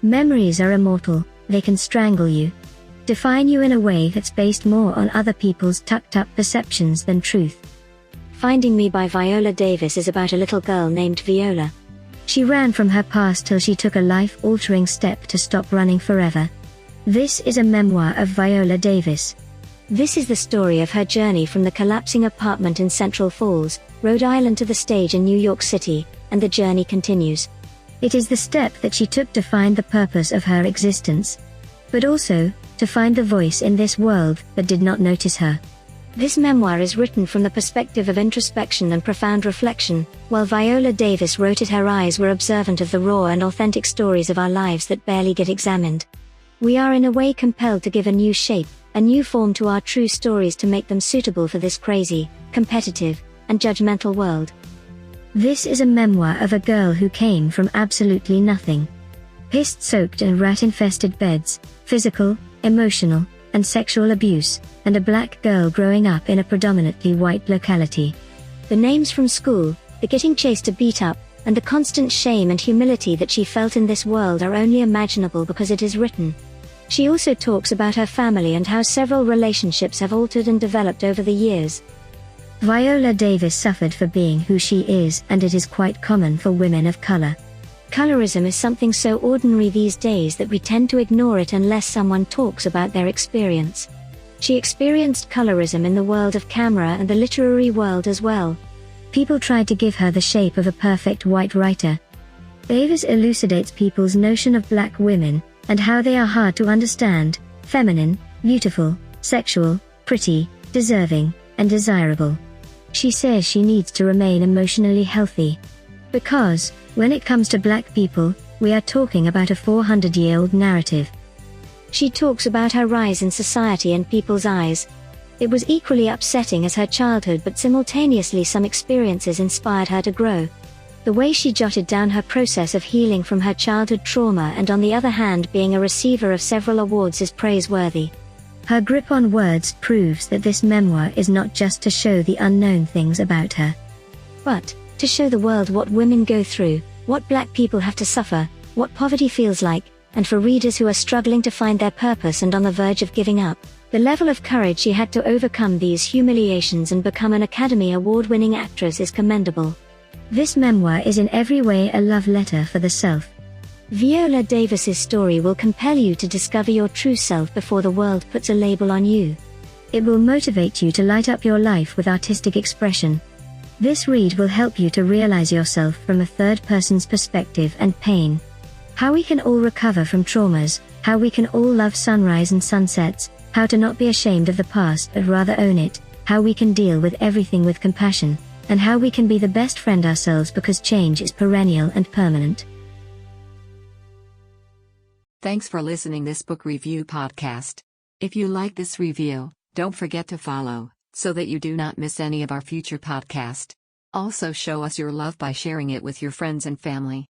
Memories are immortal, they can strangle you. Define you in a way that's based more on other people's tucked-up perceptions than truth. Finding Me by Viola Davis is about a little girl named Viola. She ran from her past till she took a life-altering step to stop running forever. This is a memoir of Viola Davis. This is the story of her journey from the collapsing apartment in Central Falls, Rhode Island to the stage in New York City, and the journey continues. It is the step that she took to find the purpose of her existence. But also, to find the voice in this world that did not notice her. This memoir is written from the perspective of introspection and profound reflection, while Viola Davis wrote it, her eyes were observant of the raw and authentic stories of our lives that barely get examined. We are in a way compelled to give a new shape, a new form to our true stories to make them suitable for this crazy, competitive, and judgmental world. This is a memoir of a girl who came from absolutely nothing. Piss-soaked and rat-infested beds, physical, emotional, and sexual abuse, and a black girl growing up in a predominantly white locality. The names from school, the getting chased to beat up, and the constant shame and humility that she felt in this world are only imaginable because it is written. She also talks about her family and how several relationships have altered and developed over the years. Viola Davis suffered for being who she is, and it is quite common for women of color. Colorism is something so ordinary these days that we tend to ignore it unless someone talks about their experience. She experienced colorism in the world of camera and the literary world as well. People tried to give her the shape of a perfect white writer. Davis elucidates people's notion of black women, and how they are hard to understand, feminine, beautiful, sexual, pretty, deserving, and desirable. She says she needs to remain emotionally healthy. Because, when it comes to black people, we are talking about a 400-year-old narrative. She talks about her rise in society and people's eyes. It was equally upsetting as her childhood, but simultaneously some experiences inspired her to grow. The way she jotted down her process of healing from her childhood trauma and on the other hand being a receiver of several awards is praiseworthy. Her grip on words proves that this memoir is not just to show the unknown things about her, but to show the world what women go through, what black people have to suffer, what poverty feels like, and for readers who are struggling to find their purpose and on the verge of giving up, the level of courage she had to overcome these humiliations and become an Academy Award-winning actress is commendable. This memoir is in every way a love letter for the self. Viola Davis's story will compel you to discover your true self before the world puts a label on you. It will motivate you to light up your life with artistic expression. This read will help you to realize yourself from a third person's perspective and pain. How we can all recover from traumas, how we can all love sunrise and sunsets, how to not be ashamed of the past but rather own it, how we can deal with everything with compassion, and how we can be the best friend ourselves because change is perennial and permanent. Thanks for listening this book review podcast. If you like this review, don't forget to follow, so that you do not miss any of our future podcast. Also show us your love by sharing it with your friends and family.